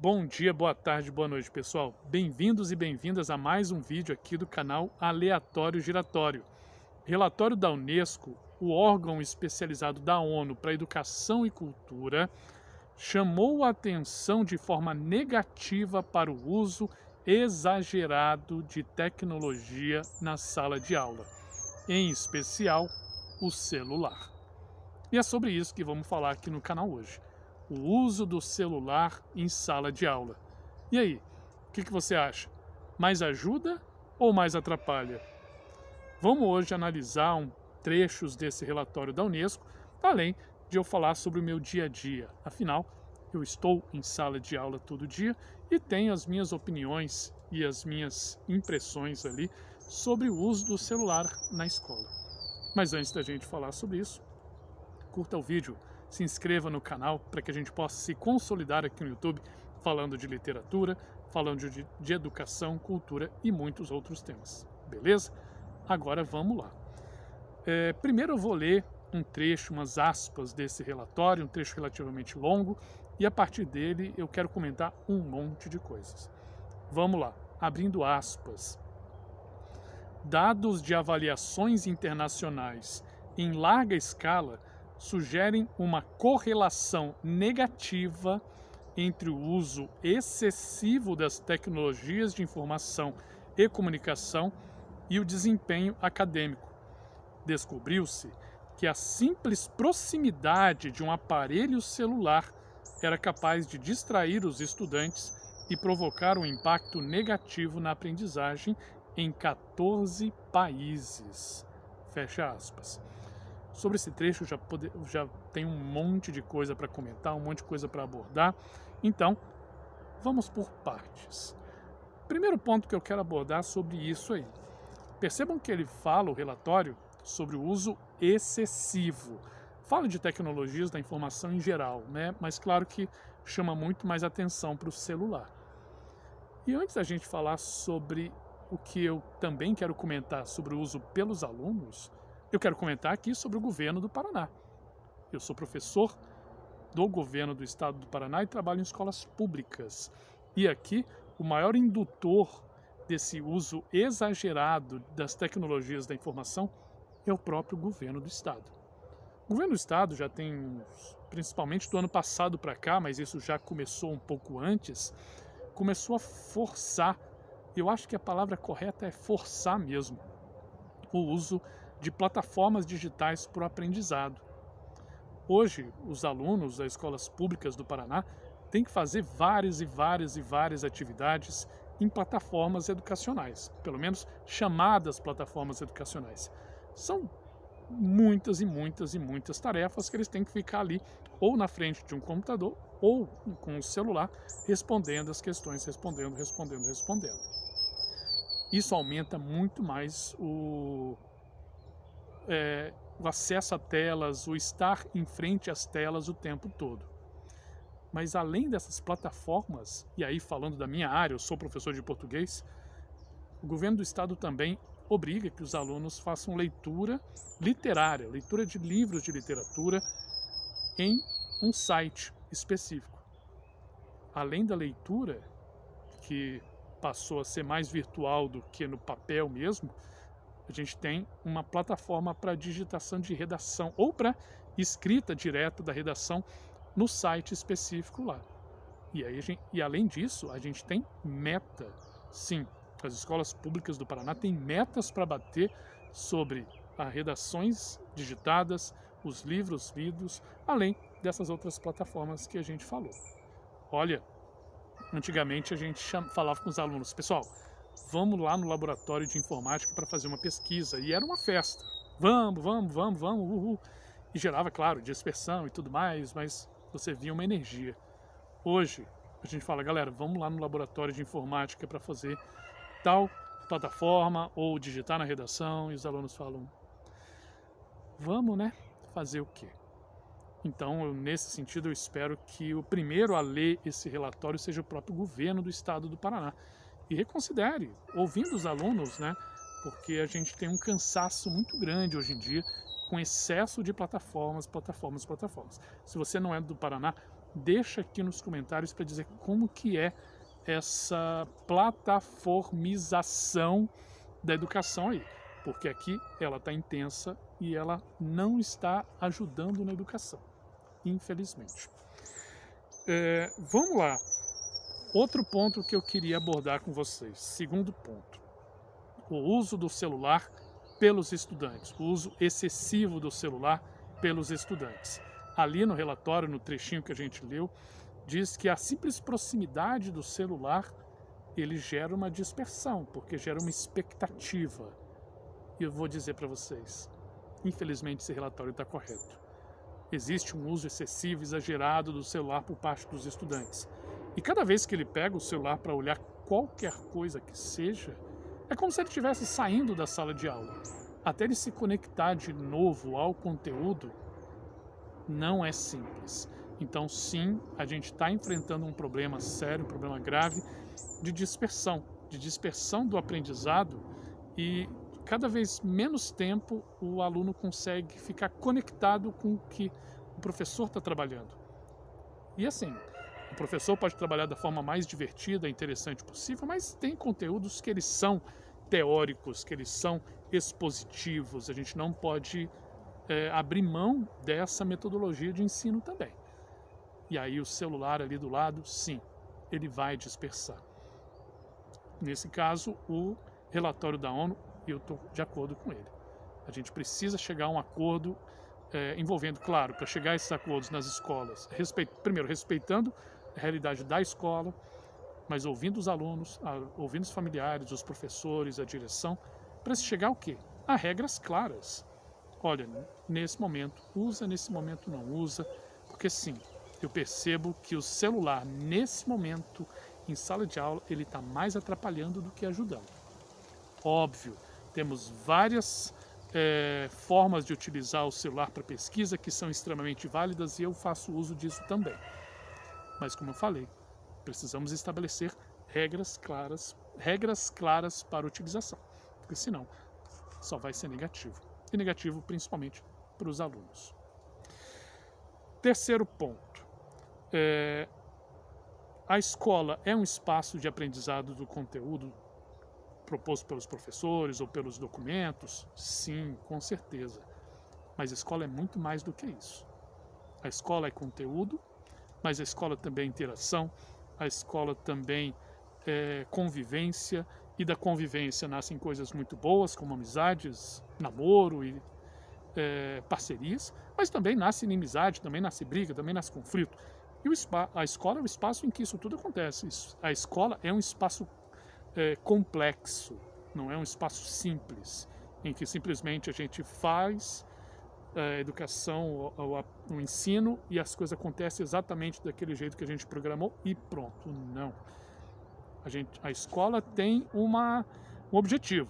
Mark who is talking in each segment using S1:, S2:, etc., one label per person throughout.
S1: Bom dia, boa tarde, boa noite, pessoal. Bem-vindos e bem-vindas a mais um vídeo aqui do canal Aleatório Giratório. Relatório da Unesco, o órgão especializado da ONU para Educação e Cultura, chamou a atenção de forma negativa para o uso exagerado de tecnologia na sala de aula, em especial o celular. E é sobre isso que vamos falar aqui no canal hoje. O uso do celular em sala de aula. E aí, o que você acha? Mais ajuda ou mais atrapalha? Vamos hoje analisar trechos desse relatório da Unesco, além de eu falar sobre o meu dia a dia. Afinal, eu estou em sala de aula todo dia e tenho as minhas opiniões e as minhas impressões ali sobre o uso do celular na escola. Mas antes da gente falar sobre isso, curta o vídeo, se inscreva no canal para que a gente possa se consolidar aqui no YouTube falando de literatura, falando de educação, cultura e muitos outros temas, beleza? Agora vamos lá. Primeiro eu vou ler um trecho, umas aspas desse relatório, um trecho relativamente longo, e a partir dele eu quero comentar um monte de coisas. Vamos lá, abrindo aspas. Dados de avaliações internacionais em larga escala sugerem uma correlação negativa entre o uso excessivo das tecnologias de informação e comunicação e o desempenho acadêmico. Descobriu-se que a simples proximidade de um aparelho celular era capaz de distrair os estudantes e provocar um impacto negativo na aprendizagem em 14 países. Fecha aspas. Sobre esse trecho já tem um monte de coisa para comentar, um monte de coisa para abordar. Então, vamos por partes. Primeiro ponto que eu quero abordar sobre isso aí. Percebam que ele fala, o relatório, sobre o uso excessivo. Fala de tecnologias da informação em geral, né? Mas claro que chama muito mais atenção para o celular. E antes da gente falar sobre o que eu também quero comentar sobre o uso pelos alunos, eu quero comentar aqui sobre o governo do Paraná. Eu sou professor do governo do estado do Paraná e trabalho em escolas públicas. E aqui, o maior indutor desse uso exagerado das tecnologias da informação é o próprio governo do estado. O governo do estado já tem, principalmente do ano passado para cá, mas isso já começou um pouco antes, começou a forçar, eu acho que a palavra correta é forçar mesmo, o uso de plataformas digitais para o aprendizado. Hoje, os alunos das escolas públicas do Paraná têm que fazer várias atividades em plataformas educacionais, pelo menos chamadas plataformas educacionais. São muitas tarefas que eles têm que ficar ali ou na frente de um computador ou com o celular respondendo as questões, respondendo. Isso aumenta muito mais o acesso a telas, o estar em frente às telas o tempo todo. Mas além dessas plataformas, e aí falando da minha área, eu sou professor de português, o governo do estado também obriga que os alunos façam leitura literária, leitura de livros de literatura em um site específico. Além da leitura, que passou a ser mais virtual do que no papel mesmo, a gente tem uma plataforma para digitação de redação ou para escrita direta da redação no site específico lá. E além disso, a gente tem meta. Sim, as escolas públicas do Paraná têm metas para bater sobre as redações digitadas, os livros lidos, além dessas outras plataformas que a gente falou. Olha, antigamente a gente falava com os alunos, pessoal, vamos lá no laboratório de informática para fazer uma pesquisa. E era uma festa. Vamos, uhul. E gerava, claro, dispersão e tudo mais, mas você via uma energia. Hoje, a gente fala, galera, vamos lá no laboratório de informática para fazer tal plataforma ou digitar na redação. E os alunos falam, vamos, né? Fazer o quê? Então, nesse sentido, eu espero que o primeiro a ler esse relatório seja o próprio governo do estado do Paraná. E reconsidere, ouvindo os alunos, né? Porque a gente tem um cansaço muito grande hoje em dia com excesso de plataformas. Se você não é do Paraná, deixa aqui nos comentários para dizer como que é essa plataformização da educação aí, porque aqui ela está intensa e ela não está ajudando na educação, infelizmente. Vamos lá, outro ponto que eu queria abordar com vocês, segundo ponto, o uso do celular pelos estudantes, o uso excessivo do celular pelos estudantes. Ali no relatório, no trechinho que a gente leu, diz que a simples proximidade do celular, ele gera uma dispersão, porque gera uma expectativa. E eu vou dizer para vocês, infelizmente esse relatório está correto. Existe um uso excessivo, exagerado do celular por parte dos estudantes. E cada vez que ele pega o celular para olhar qualquer coisa que seja, é como se ele estivesse saindo da sala de aula. Até ele se conectar de novo ao conteúdo, não é simples. Então, sim, a gente está enfrentando um problema sério, um problema grave de dispersão do aprendizado, e cada vez menos tempo o aluno consegue ficar conectado com o que o professor está trabalhando. E assim, o professor pode trabalhar da forma mais divertida, interessante possível, mas tem conteúdos que eles são teóricos, que eles são expositivos. A gente não pode abrir mão dessa metodologia de ensino também. E aí o celular ali do lado, sim, ele vai dispersar. Nesse caso, o relatório da ONU, eu estou de acordo com ele. A gente precisa chegar a um acordo envolvendo, claro, para chegar a esses acordos nas escolas, primeiro respeitando a realidade da escola, mas ouvindo os alunos, ouvindo os familiares, os professores, a direção, para se chegar ao quê? A regras claras. Olha, nesse momento usa, nesse momento não usa, porque sim, eu percebo que o celular, nesse momento, em sala de aula, ele está mais atrapalhando do que ajudando. Óbvio, temos várias formas de utilizar o celular para pesquisa que são extremamente válidas e eu faço uso disso também. Mas como eu falei, precisamos estabelecer regras claras para a utilização, porque senão só vai ser negativo. E negativo principalmente para os alunos. Terceiro ponto. A escola é um espaço de aprendizado do conteúdo proposto pelos professores ou pelos documentos? Sim, com certeza. Mas a escola é muito mais do que isso. A escola é conteúdo, mas a escola também é interação, a escola também é convivência, e da convivência nascem coisas muito boas, como amizades, namoro e parcerias, mas também nasce inimizade, também nasce briga, também nasce conflito. E a escola é o espaço em que isso tudo acontece. A escola é um espaço complexo, não é um espaço simples, em que simplesmente a gente faz a educação, o ensino e as coisas acontecem exatamente daquele jeito que a gente programou e pronto. Não. A escola tem um objetivo,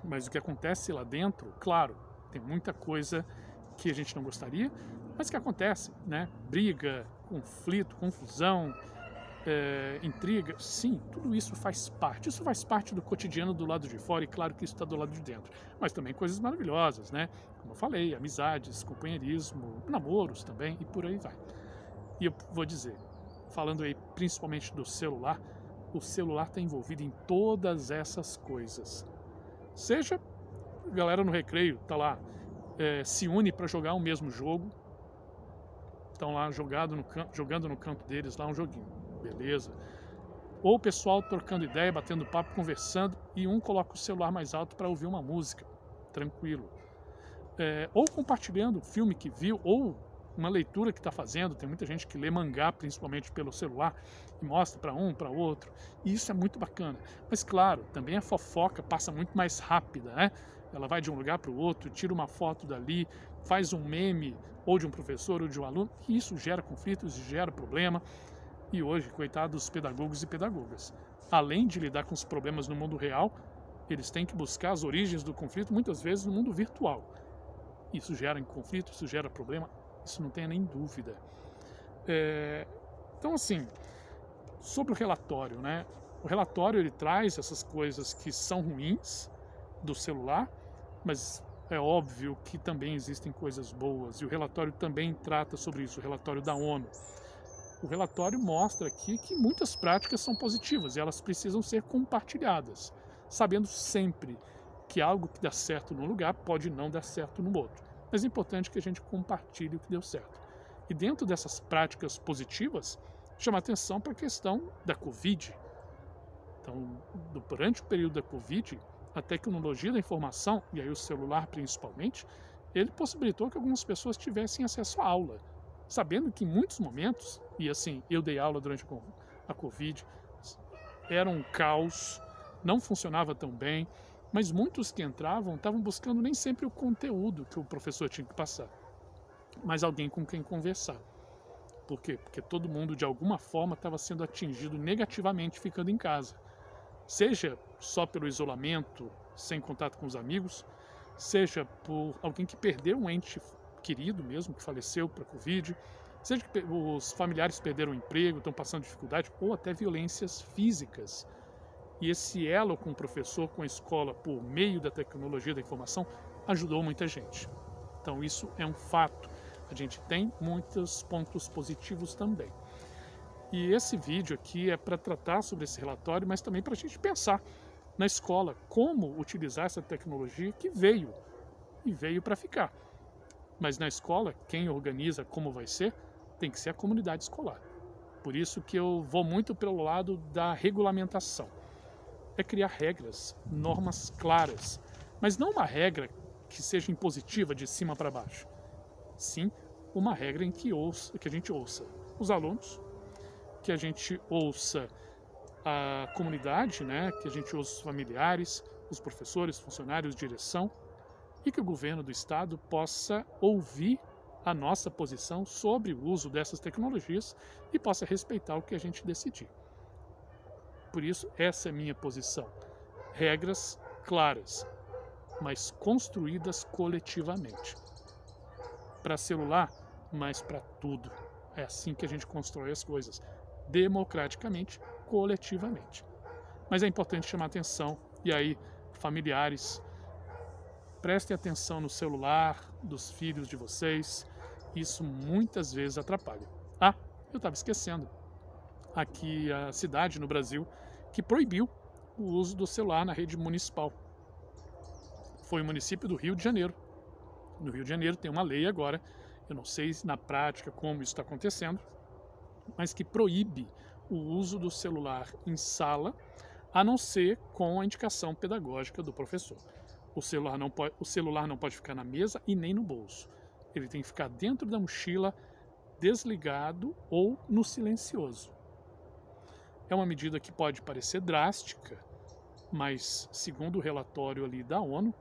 S1: mas o que acontece lá dentro, claro, tem muita coisa que a gente não gostaria, mas que acontece, né? Briga, conflito, confusão, intriga, sim, tudo isso faz parte. Isso faz parte do cotidiano do lado de fora e claro que isso está do lado de dentro. Mas também coisas maravilhosas, né? Como eu falei, amizades, companheirismo, namoros também e por aí vai. E eu vou dizer, falando aí principalmente do celular, o celular está envolvido em todas essas coisas. Seja a galera no recreio, tá lá, se une para jogar o mesmo jogo, estão lá jogando no canto deles lá um joguinho, beleza. Ou o pessoal trocando ideia, batendo papo, conversando, e um coloca o celular mais alto para ouvir uma música, tranquilo. Ou compartilhando o filme que viu, ou uma leitura que está fazendo. Tem muita gente que lê mangá, principalmente pelo celular, e mostra para um, para outro, e isso é muito bacana. Mas claro, também a fofoca passa muito mais rápida, né? Ela vai de um lugar para o outro, tira uma foto dali, faz um meme, ou de um professor, ou de um aluno, e isso gera conflitos, gera problema. E hoje, coitados dos pedagogos e pedagogas, além de lidar com os problemas no mundo real, eles têm que buscar as origens do conflito, muitas vezes no mundo virtual. Isso gera conflito, isso gera problema, isso não tenha nem dúvida. Então, assim, sobre o relatório, né? O relatório ele traz essas coisas que são ruins do celular, mas é óbvio que também existem coisas boas, e o relatório também trata sobre isso, o relatório da ONU. o relatório mostra aqui que muitas práticas são positivas e elas precisam ser compartilhadas, sabendo sempre que algo que dá certo num lugar pode não dar certo no outro. Mas é importante que a gente compartilhe o que deu certo. E dentro dessas práticas positivas, chama atenção para a questão da Covid. Então, durante o período da Covid, a tecnologia da informação, e aí o celular principalmente, ele possibilitou que algumas pessoas tivessem acesso à aula, sabendo que em muitos momentos, e assim, eu dei aula durante a Covid, era um caos, não funcionava tão bem, mas muitos que entravam estavam buscando nem sempre o conteúdo que o professor tinha que passar, mas alguém com quem conversar. Por quê? Porque todo mundo, de alguma forma, estava sendo atingido negativamente ficando em casa. Seja só pelo isolamento, sem contato com os amigos, seja por alguém que perdeu um ente querido mesmo, que faleceu para a Covid, seja que os familiares perderam o emprego, estão passando dificuldade, ou até violências físicas. E esse elo com o professor, com a escola, por meio da tecnologia da informação, ajudou muita gente. Então isso é um fato. A gente tem muitos pontos positivos também. E esse vídeo aqui é para tratar sobre esse relatório, mas também para a gente pensar na escola como utilizar essa tecnologia que veio e veio para ficar. Mas na escola, quem organiza como vai ser, tem que ser a comunidade escolar. Por isso que eu vou muito pelo lado da regulamentação. É criar regras, normas claras, mas não uma regra que seja impositiva de cima para baixo. Sim, uma regra em que a gente ouça os alunos, que a gente ouça a comunidade, né? Que a gente ouça os familiares, os professores, funcionários, direção, e que o governo do estado possa ouvir a nossa posição sobre o uso dessas tecnologias e possa respeitar o que a gente decidir. Por isso, essa é a minha posição. Regras claras, mas construídas coletivamente. Para celular, mas para tudo. É assim que a gente constrói as coisas, democraticamente, coletivamente. Mas é importante chamar atenção, e aí, familiares, prestem atenção no celular dos filhos de vocês, isso muitas vezes atrapalha. Ah, eu estava esquecendo, aqui a cidade no Brasil que proibiu o uso do celular na rede municipal. Foi o município do Rio de Janeiro. No Rio de Janeiro tem uma lei agora, eu não sei na prática como isso está acontecendo, mas que proíbe o uso do celular em sala, a não ser com a indicação pedagógica do professor. O celular não pode ficar na mesa e nem no bolso. Ele tem que ficar dentro da mochila, desligado ou no silencioso. É uma medida que pode parecer drástica, mas segundo o relatório ali da ONU,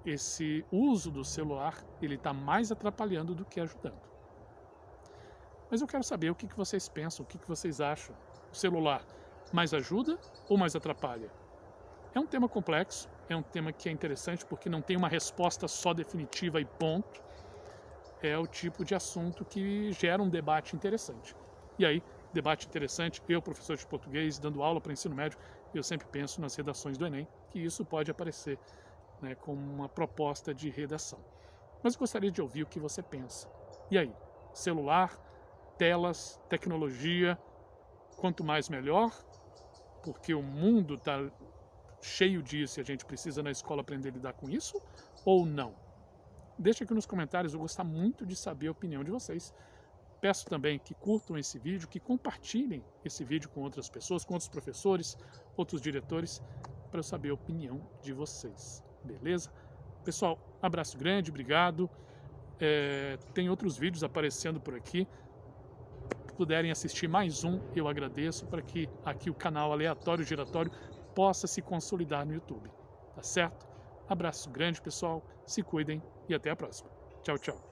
S1: esse uso do celular ele está mais atrapalhando do que ajudando. Mas eu quero saber o que vocês pensam, o que vocês acham. O celular mais ajuda ou mais atrapalha? É um tema complexo, é um tema que é interessante porque não tem uma resposta só definitiva e ponto. É o tipo de assunto que gera um debate interessante. E aí, debate interessante, eu, professor de português, dando aula para ensino médio, eu sempre penso nas redações do Enem, que isso pode aparecer, né, como uma proposta de redação. Mas eu gostaria de ouvir o que você pensa. E aí, celular, telas, tecnologia, quanto mais melhor, porque o mundo está cheio disso e a gente precisa na escola aprender a lidar com isso, ou não? Deixa aqui nos comentários, eu vou gostar muito de saber a opinião de vocês. Peço também que curtam esse vídeo, que compartilhem esse vídeo com outras pessoas, com outros professores, outros diretores, para eu saber a opinião de vocês, beleza? Pessoal, abraço grande, obrigado. Tem outros vídeos aparecendo por aqui. Se puderem assistir mais um, eu agradeço, para que aqui o canal Aleatório Giratório possa se consolidar no YouTube, tá certo? Abraço grande, pessoal, se cuidem e até a próxima. Tchau, tchau.